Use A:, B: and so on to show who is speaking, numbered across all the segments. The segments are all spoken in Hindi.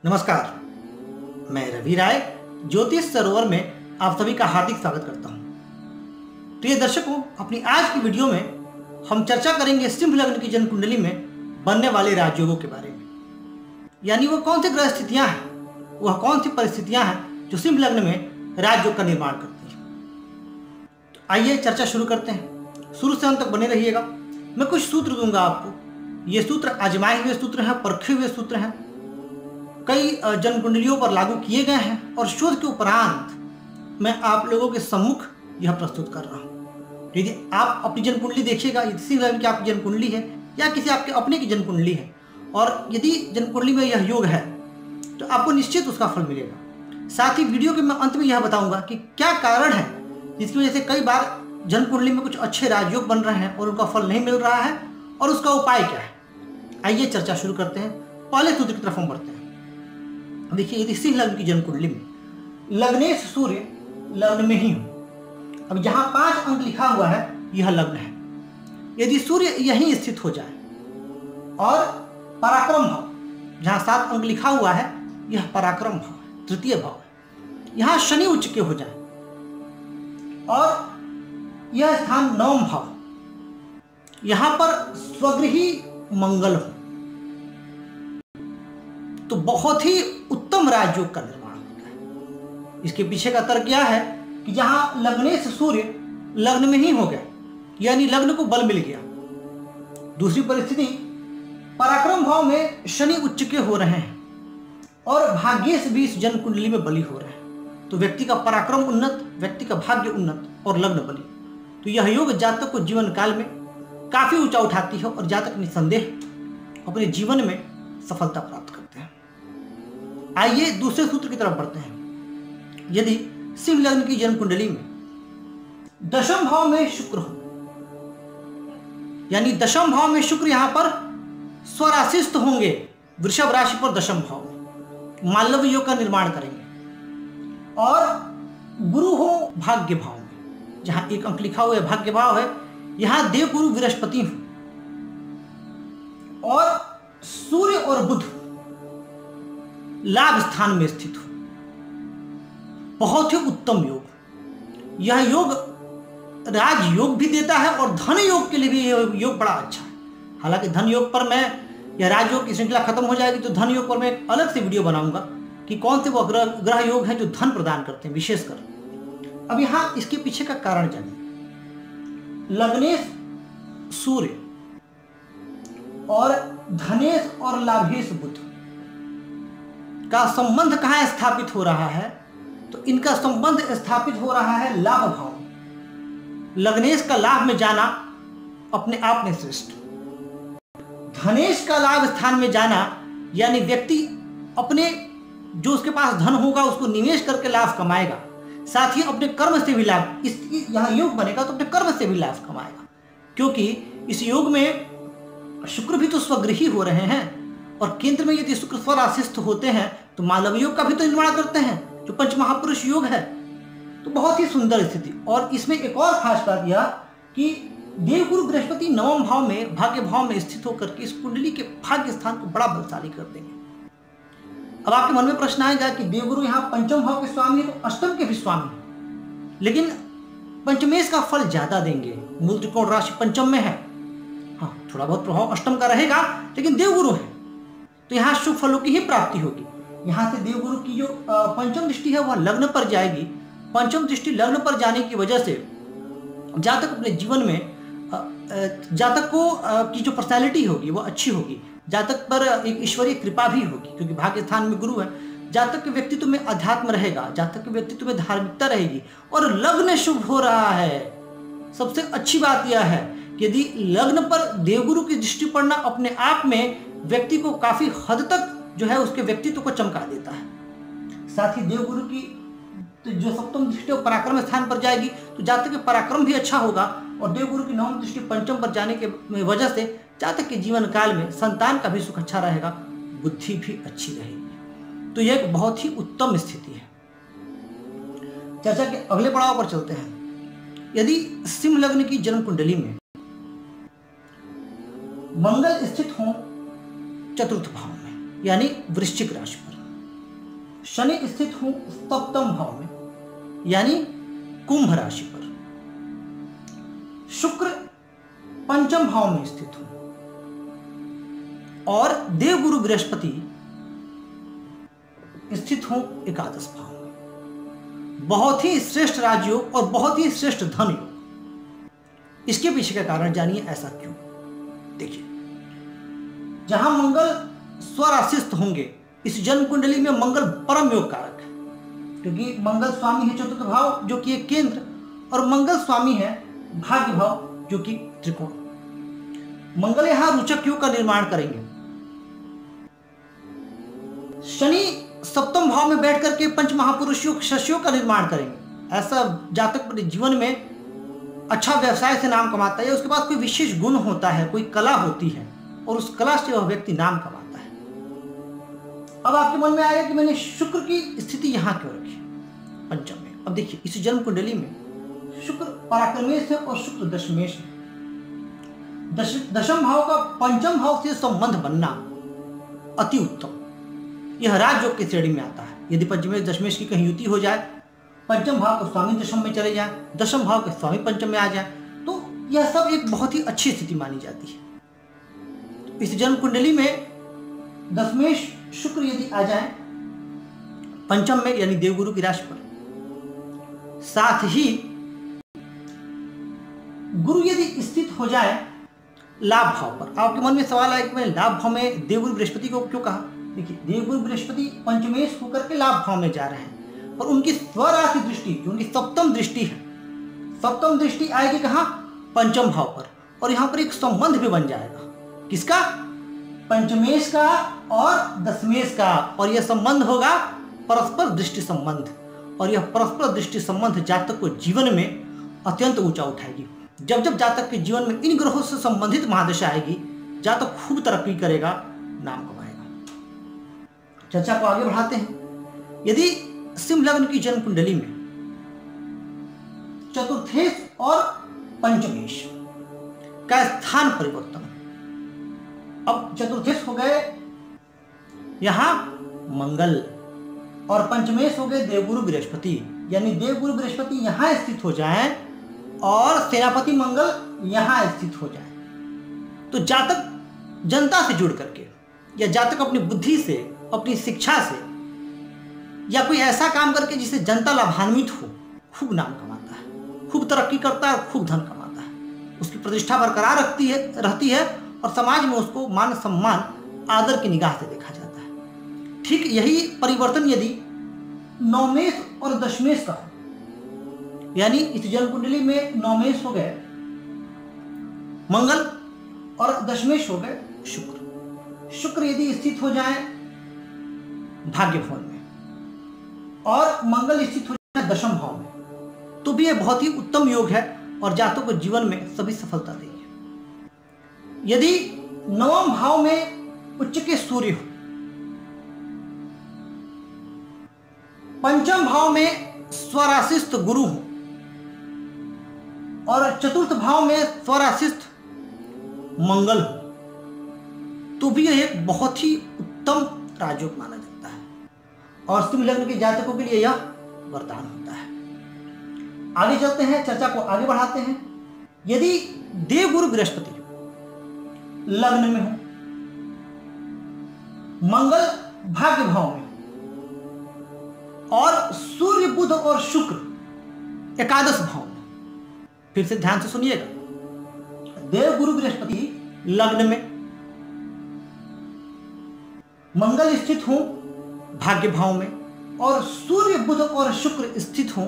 A: नमस्कार, मैं रवि राय ज्योतिष सरोवर में आप सभी का हार्दिक स्वागत करता हूं। प्रिय दर्शकों, अपनी आज की वीडियो में हम चर्चा करेंगे सिंह लग्न की जन्म कुंडली में बनने वाले राजयोगों के बारे में। यानी वो कौन सी ग्रह स्थितियां हैं, वह कौन सी परिस्थितियां हैं जो सिंह लग्न में राजयोग का निर्माण करती हैं। तो आइए चर्चा शुरू करते हैं। शुरू से अंत तक बने रहिएगा। मैं कुछ सूत्र दूंगा आपको। ये सूत्र आजमाए हुए सूत्र हैं, परखे हुए सूत्र हैं, कई जन्म कुंडलियों पर लागू किए गए हैं और शोध के उपरांत मैं आप लोगों के सम्मुख यह प्रस्तुत कर रहा हूं। यदि आप अपनी जन्म कुंडली देखिएगा, यदि सिंह लग्न की आपकी जन्म कुंडली है या किसी आपके अपने की जन्म कुंडली है और यदि जन्म कुंडली में यह योग है तो आपको निश्चित उसका फल मिलेगा। साथ ही वीडियो के मैं अंत में यह बताऊंगा कि क्या कारण है जिसकी वजह से कई बार जन्म कुंडली में कुछ अच्छे राजयोग बन रहे हैं और उनका फल नहीं मिल रहा है और उसका उपाय क्या है। आइए चर्चा शुरू करते हैं। पहले सूत्र की तरफ हम बढ़ते हैं। देखिए, यदि सिंह लग्न की जन्म कुंडली में लग्नेश सूर्य लग्न में ही हो, अब जहां 5 अंक लिखा हुआ है यह लग्न है। यदि सूर्य यहीं स्थित हो जाए और पराक्रम भाव जहां 7 अंक लिखा हुआ है यह पराक्रम भाव है, तृतीय भाव है, यहां शनि उच्च के हो जाए और यह स्थान 9वां भाव, यहां पर स्वगृही मंगल हो तो बहुत ही उत्तम राजयोग का निर्माण होता है। इसके पीछे का तर्क क्या है कि जहां लग्नेश सूर्य लग्न में ही हो गया, यानी लग्न को बल मिल गया। दूसरी परिस्थिति, पराक्रम भाव में शनि उच्च के हो रहे हैं और भाग्येश भी इस जन्म कुंडली में बली हो रहे हैं, तो व्यक्ति का पराक्रम उन्नत, व्यक्ति का भाग्य उन्नत और लग्न बली। तो यह योग जातक को जीवन काल में काफी ऊंचा उठाती है और जातक निसंदेह अपने जीवन में सफलता प्राप्त करते हैं। आइए दूसरे सूत्र की तरफ बढ़ते हैं। यदि सिंह लग्न की जन्म कुंडली में दशम भाव में शुक्र हो, यानी दशम भाव में शुक्र यहां पर स्वराशिस्थ होंगे, वृषभ राशि पर दशम भाव में मालव योग का निर्माण करेंगे और गुरु हो भाग्य भाव में, जहां 1 अंक लिखा हुआ है भाग्य भाव है, यहां देवगुरु बृहस्पति हो और सूर्य और बुध लाभ स्थान में स्थित हो। बहुत ही उत्तम योग। यह योग राज योग भी देता है और धन योग के लिए भी यह योग बड़ा अच्छा है। हालांकि धन योग पर मैं, यह राजयोग की श्रृंखला खत्म हो जाएगी तो धन योग पर मैं एक अलग से वीडियो बनाऊंगा कि कौन से वो ग्रह योग हैं जो धन प्रदान करते हैं विशेषकर। अब यहां इसके पीछे का कारण जानिए। लग्नेश सूर्य और धनेश और लाभेश बुध का संबंध कहां स्थापित हो रहा है, तो इनका संबंध स्थापित हो रहा है लाभ भाव में। लग्नेश का लाभ में जाना अपने आप में श्रेष्ठ, धनेश का लाभ स्थान में जाना यानी व्यक्ति अपने जो उसके पास धन होगा उसको निवेश करके लाभ कमाएगा, साथ ही अपने कर्म से भी लाभ, इस यहां योग बनेगा तो अपने कर्म से भी लाभ कमाएगा, क्योंकि इस योग में शुक्र भी तो स्वगृही हो रहे हैं और केंद्र में यदि शुक्र स्वराशिस्थ होते हैं तो मालव योग का भी तो निर्माण करते हैं जो पंच महापुरुष योग है। तो बहुत ही सुंदर स्थिति। और इसमें एक और खास बात यह कि देवगुरु बृहस्पति 9वें भाव में भाग्य भाव में स्थित होकर के इस कुंडली के भाग्य स्थान को बड़ा बलशाली कर देंगे। अब आपके मन में प्रश्न आएगा कि देवगुरु यहाँ 5वें भाव के स्वामी है तो अष्टम के भी स्वामी है, लेकिन पंचमेश का फल ज्यादा देंगे। मूल त्रिकोण राशि 5 में है, हाँ थोड़ा बहुत प्रभाव अष्टम का रहेगा, लेकिन देवगुरु है तो यहाँ शुभ फलों की ही प्राप्ति होगी। यहाँ से देवगुरु की जो 5वीं दृष्टि है वह लग्न पर जाएगी। 5वीं दृष्टि लग्न पर जाने की वजह से जातक अपने जीवन में जातक को की जो पर्सनैलिटी होगी वह अच्छी होगी। जातक पर एक ईश्वरीय कृपा भी होगी क्योंकि भाग्य स्थान में गुरु है। जातक के व्यक्तित्व में अध्यात्म रहेगा, जातक के व्यक्तित्व में धार्मिकता रहेगी और लग्न शुभ हो रहा है। सबसे अच्छी बात यह है कि यदि लग्न पर देवगुरु की दृष्टि पड़ना अपने आप में व्यक्ति को काफी हद तक जो है उसके व्यक्तित्व को चमका देता है। साथ ही देवगुरु की तो जो 7वीं दृष्टि पराक्रम स्थान पर जाएगी तो जातक के पराक्रम भी अच्छा होगा और देवगुरु की 9वीं दृष्टि 5वीं पर जाने के वजह से जातक के जीवन काल में संतान का भी सुख अच्छा रहेगा, बुद्धि भी अच्छी रहेगी। तो यह एक बहुत ही उत्तम स्थिति है। चर्चा के अगले पड़ाव पर चलते हैं। यदि सिंह लग्न की जन्म कुंडली में मंगल स्थित हो चतुर्थ भाव में, यानी वृश्चिक राशि पर, शनि स्थित हूं सप्तम भाव में यानी कुंभ राशि पर, शुक्र पंचम भाव में स्थित हूं और देवगुरु बृहस्पति स्थित हूं एकादश भाव में। बहुत ही श्रेष्ठ राजयोग और बहुत ही श्रेष्ठ धन योग। इसके पीछे का कारण जानिए, ऐसा क्यों। देखिए, जहां मंगल स्वराशिस्थ होंगे, इस जन्म कुंडली में मंगल परम योग कारक है, क्योंकि मंगल स्वामी है चतुर्थ भाव जो कि एक केंद्र, और मंगल स्वामी है भाग्य भाव जो कि त्रिकोण। मंगल यहां रोचक योग का निर्माण करेंगे। शनि सप्तम भाव में बैठ करके पंच महापुरुष योग शशियों का निर्माण करेंगे। ऐसा जातक अपने जीवन में अच्छा व्यवसाय से नाम कमाता है, उसके पास कोई विशेष गुण होता है, कोई कला होती है, और उस कला से वह व्यक्ति नाम कमाता है। अब आपके मन में आएगा कि मैंने शुक्र की स्थिति यहां क्यों रखी पंचम में। अब देखिए, इस जन्म कुंडली में शुक्र पराक्रमेश है और शुक्र दशमेश है। दशम भाव का पंचम भाव से संबंध बनना अति उत्तम, यह राजयोग की श्रेणी में आता है। यदि पंचमेश दशमेश की कहीं युति हो जाए, पंचम भाव के स्वामी दशम में चले जाए, दशम भाव के स्वामी पंचम में आ जाए, तो यह सब एक बहुत ही अच्छी स्थिति मानी जाती है। इस जन्म कुंडली में दशमेश शुक्र यदि आ जाए पंचम में यानी देवगुरु की राशि पर, साथ ही गुरु यदि स्थित हो जाए लाभ भाव पर। आपके मन में सवाल आया कि मैं लाभ भाव में देवगुरु बृहस्पति को क्यों कहा। देखिए, देवगुरु बृहस्पति पंचमेश होकर के लाभ भाव में जा रहे हैं, और उनकी स्वराशि दृष्टि जो उनकी सप्तम दृष्टि है, सप्तम दृष्टि आएगी कहां, पंचम भाव पर, और यहां पर एक संबंध भी बन जाएगा। किसका, पंचमेश का और दशमेश का, और यह संबंध होगा परस्पर दृष्टि संबंध, और यह परस्पर दृष्टि संबंध जातक को जीवन में अत्यंत ऊंचा उठाएगी। जब जब जातक के जीवन में इन ग्रहों से संबंधित महादशा आएगी, जातक खूब तरक्की करेगा, नाम कमाएगा। चर्चा को आगे बढ़ाते हैं। यदि सिंह लग्न की जन्म कुंडली में चतुर्थेश और पंचमेश का स्थान परिवर्तन, अब चतुर्थेश हो गए यहां मंगल और पंचमेश हो गए देवगुरु बृहस्पति, यानी देवगुरु बृहस्पति यहां स्थित हो जाएं और सेनापति मंगल यहां स्थित हो जाए, तो जातक जनता से जुड़ करके, या जातक अपनी बुद्धि से, अपनी शिक्षा से, या कोई ऐसा काम करके जिससे जनता लाभान्वित हो, खूब नाम कमाता है, खूब तरक्की करता है और खूब धन कमाता है। उसकी प्रतिष्ठा बरकरार रहती है और समाज में उसको मान सम्मान आदर की निगाह से देखा जाता है। ठीक यही परिवर्तन यदि नौमेश और दशमेश का हो, यानी इस जन्म कुंडली में नौमेश हो गए मंगल और दशमेश हो गए शुक्र। शुक्र यदि स्थित हो जाए भाग्य भाव में और मंगल स्थित हो जाए दशम भाव में, तो भी यह बहुत ही उत्तम योग है और जातकों को जीवन में सभी सफलता देगी। यदि नवम भाव में उच्च के सूर्य हो, पंचम भाव में स्वराशिस्थ गुरु हो और चतुर्थ भाव में स्वराशिस्थ मंगल हो, तो भी यह एक बहुत ही उत्तम राजयोग माना जाता है और सिंह लग्न के जातकों के लिए यह वरदान होता है। आगे चलते हैं, चर्चा को आगे बढ़ाते हैं। यदि देवगुरु बृहस्पति लग्न में हो, मंगल भाग्य भाव में और सूर्य बुध और शुक्र एकादश भाव में, फिर से ध्यान से सुनिएगा, देवगुरु बृहस्पति लग्न में, मंगल स्थित हो भाग्य भाव में और सूर्य बुध और शुक्र स्थित हो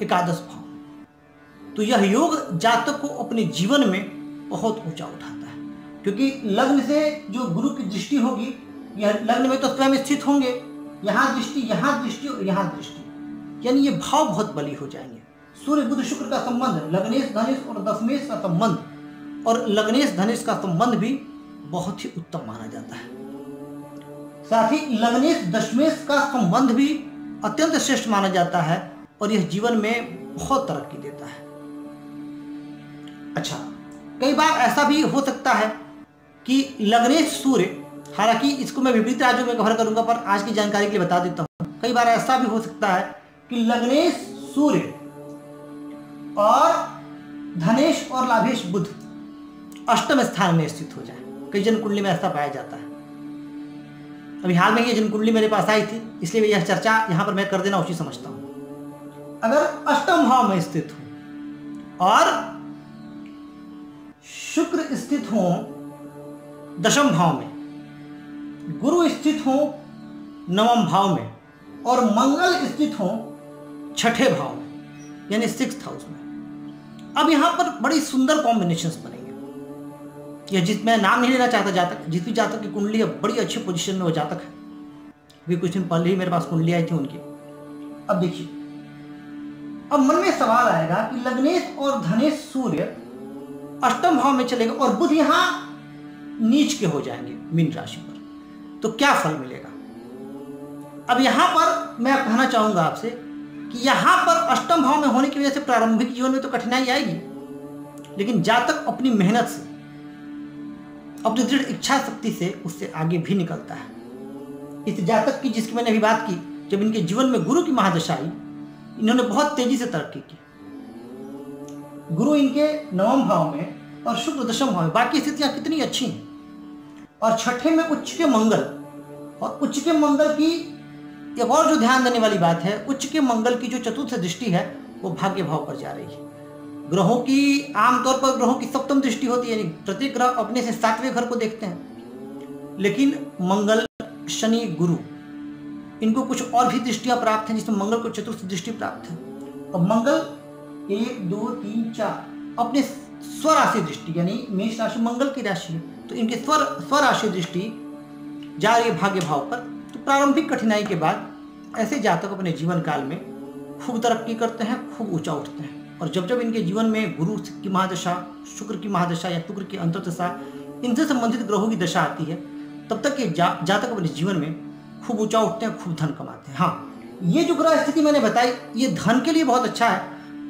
A: एकादश भाव में, तो यह योग जातक को अपने जीवन में बहुत ऊंचा उठाता है। क्योंकि लग्न से जो गुरु की दृष्टि होगी, यह लग्न में तो स्वयं स्थित होंगे, यहां दृष्टि और यहां दृष्टि, यानी ये भाव बहुत बली हो जाएंगे। सूर्य बुध शुक्र का संबंध, लग्नेश धनेश और दशमेश का संबंध, और लग्नेश धनेश का संबंध भी बहुत ही उत्तम माना जाता है। साथ ही लग्नेश दशमेश का संबंध भी अत्यंत श्रेष्ठ माना जाता है और यह जीवन में बहुत तरक्की देता है। अच्छा, कई बार ऐसा भी हो सकता है कि लग्नेश सूर्य, हालांकि इसको मैं विपरीत राज्यों में कवर करूंगा, पर आज की जानकारी के लिए बता देता हूं, कई बार ऐसा भी हो सकता है कि लग्नेश सूर्य और धनेश और लाभेश बुध अष्टम स्थान में स्थित हो जाए। कई जन कुंडली में ऐसा पाया जाता है। अभी हाल में ये जन कुंडली मेरे पास आई थी, इसलिए यह चर्चा यहाँ पर मैं कर देना उचित समझता हूँ। अगर अष्टम भाव में स्थित हो और शुक्र स्थित हो दशम भाव में, गुरु स्थित हो नवम भाव में और मंगल स्थित हो छठे भाव में, यानी 6th हाउस में, अब यहां पर बड़ी सुंदर कॉम्बिनेशंस बनेंगे। यह मैं नाम नहीं लेना चाहता जातक, जिस भी जातक की कुंडली है बड़ी अच्छी पोजीशन में वो जातक है। अभी कुछ दिन पहले ही मेरे पास कुंडली आई थी उनकी। अब देखिए, अब मन में सवाल आएगा कि लग्नेश और धनेश सूर्य अष्टम भाव में चलेगा और बुध यहां नीच के हो जाएंगे मीन राशि पर, तो क्या फल मिलेगा? अब यहां पर मैं कहना चाहूंगा आपसे कि यहां पर अष्टम भाव में होने की वजह से प्रारंभिक जीवन में तो कठिनाई आएगी, लेकिन जातक अपनी मेहनत से, अपनी दृढ़ इच्छा शक्ति से उससे आगे भी निकलता है। इस जातक की जिसकी मैंने अभी बात की, जब इनके जीवन में गुरु की महादशा आई, इन्होंने बहुत तेजी से तरक्की की। गुरु इनके नवम भाव में और शुक्र दशम भाव में, बाकी स्थितियां कितनी अच्छी हैं। और छठे में उच्च के मंगल, और उच्च के मंगल की एक और जो ध्यान देने वाली बात है, उच्च के मंगल की जो चतुर्थ दृष्टि है वो भाग्य भाव पर जा रही है। ग्रहों की आमतौर पर ग्रहों की सप्तम दृष्टि होती है, यानी प्रत्येक ग्रह अपने से 7वें घर को देखते हैं, लेकिन मंगल, शनि, गुरु, इनको कुछ और भी दृष्टियां प्राप्त हैं, जिसमें मंगल को चतुर्थ दृष्टि प्राप्त है। और मंगल 1, 2, 3, 4 अपने स्वराशि दृष्टि, यानी मेष राशि मंगल की राशि है, तो इनके स्वराशि दृष्टि जा रही है भाग्य भाव पर। तो प्रारंभिक कठिनाई के बाद ऐसे जातक अपने जीवन काल में खूब तरक्की करते हैं, खूब ऊंचा उठते हैं। और जब जब इनके जीवन में गुरु की महादशा, शुक्र की महादशा या शुक्र की अंतर्दशा, इनसे संबंधित ग्रहों की दशा आती है, तब तक ये जातक अपने जीवन में खूब ऊंचा उठते हैं, खूब धन कमाते हैं। हाँ, ये जो ग्रह स्थिति मैंने बताई, ये धन के लिए बहुत अच्छा है।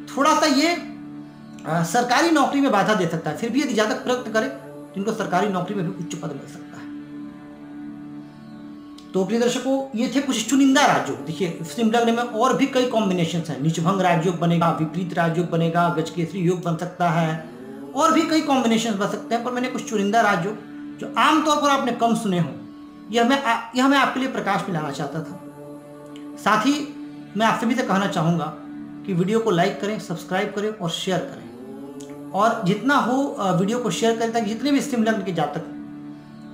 A: थोड़ा सा ये सरकारी नौकरी में बाधा दे सकता है, फिर भी यदि जातक प्रयत्न करे तो इनको सरकारी नौकरी में भी उच्च पद मिल सकता है। तो प्रिय दर्शकों, ये थे कुछ चुनिंदा राजयोग। देखिए, सिंह लग्न में और भी कई कॉम्बिनेशन हैं। नीचभंग राजयोग बनेगा, विपरीत राजयोग बनेगा, गजकेसरी योग बन सकता है, और भी कई कॉम्बिनेशन बन सकते हैं। पर मैंने कुछ चुनिंदा राजयोग जो आमतौर पर आपने कम सुने हों, यह मैं आपके लिए प्रकाश में लाना चाहता था। साथ ही मैं आप सभी से कहना चाहूँगा कि वीडियो को लाइक करें, सब्सक्राइब करें और शेयर करें, और जितना हो वीडियो को शेयर करें, ताकि जितने भी सिंह लग्न के जातक,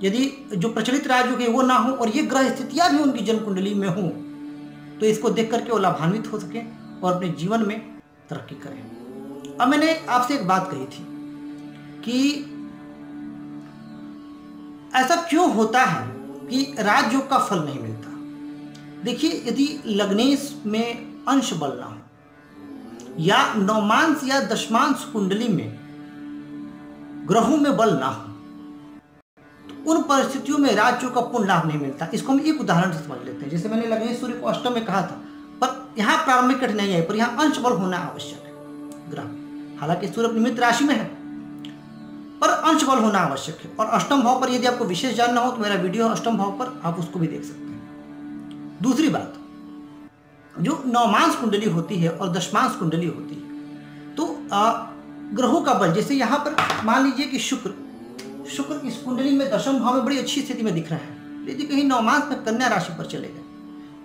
A: यदि जो प्रचलित राजयोग है वो ना हो और ये ग्रह स्थितियां भी उनकी जन्म कुंडली में हों, तो इसको देख करके वो लाभान्वित हो सके और अपने जीवन में तरक्की करें। अब मैंने आपसे एक बात कही थी कि ऐसा क्यों होता है कि राजयोग का फल नहीं मिलता। देखिए, यदि लग्नेश में अंश बल ना हो या नवमांश या दशमांश कुंडली में ग्रहों में बल ना हो, उन परिस्थितियों में राजयोग का पूर्ण लाभ नहीं मिलता। इसको हम एक उदाहरण से समझ लेते हैं। जैसे मैंने लग्नेश सूर्य को अष्टम में कहा था, पर यहाँ प्रारंभिक कठिनाई आई, पर यहाँ अंश बल होना आवश्यक है ग्रह। हालांकि सूर्य निमित्त राशि में है, पर अंश बल होना आवश्यक है। और अष्टम भाव पर यदि आपको विशेष जानना हो तो मेरा वीडियो अष्टम भाव पर, आप उसको भी देख सकते हैं। दूसरी बात, जो नवमांश कुंडली होती है और दशमांश कुंडली होती है, तो ग्रहों का बल, जैसे यहाँ पर मान लीजिए कि शुक्र इस कुंडली में दशम भाव में बड़ी अच्छी स्थिति में दिख रहा है, यदि कहीं नवमांश में कन्या राशि पर चले गए,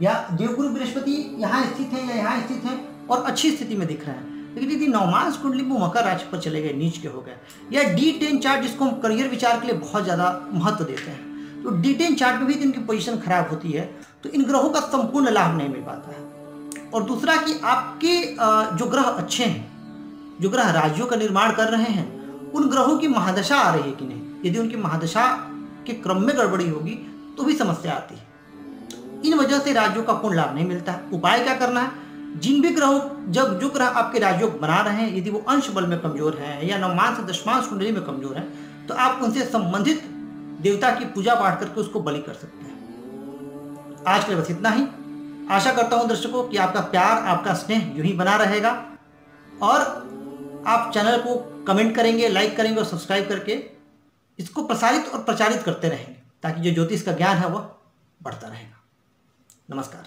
A: या देवगुरु बृहस्पति यहाँ स्थित है या यहाँ स्थित है और अच्छी स्थिति में दिख रहा है, लेकिन यदि नवमांश कुंडली में मकर राशि पर चले गए, नीच के हो गए, या D10 चार्ट जिसको हम करियर विचार के लिए बहुत ज़्यादा महत्व देते हैं, तो D10 चार्ट में भी इनकी पोजीशन खराब होती है, तो इन ग्रहों का संपूर्ण लाभ नहीं मिल पाता है। और दूसरा कि आपके जो ग्रह अच्छे हैं, जो ग्रह राजयोग का निर्माण कर रहे हैं, उन ग्रहों की महादशा आ रही है कि नहीं। यदि उनकी महादशा के क्रम में गड़बड़ी होगी तो भी समस्या आती है। इन वजह से राजयोग का पूर्ण लाभ नहीं मिलता है। उपाय क्या करना है? जिन भी ग्रहों, जब जो ग्रह आपके राजयोग बना रहे हैं, यदि वो अंश बल में कमजोर हैं या नवमांश दशमांश कुंडली में कमजोर हैं, तो आप उनसे संबंधित देवता की पूजा पाठ करके उसको बलि कर सकते हैं। आज के लिए बस इतना ही। आशा करता हूं दर्शकों कि आपका प्यार, आपका स्नेह यूं ही बना रहेगा, और आप चैनल को कमेंट करेंगे, लाइक करेंगे और सब्सक्राइब करके इसको प्रसारित और प्रचारित करते रहेंगे, ताकि जो ज्योतिष का ज्ञान है वह बढ़ता रहेगा। नमस्कार।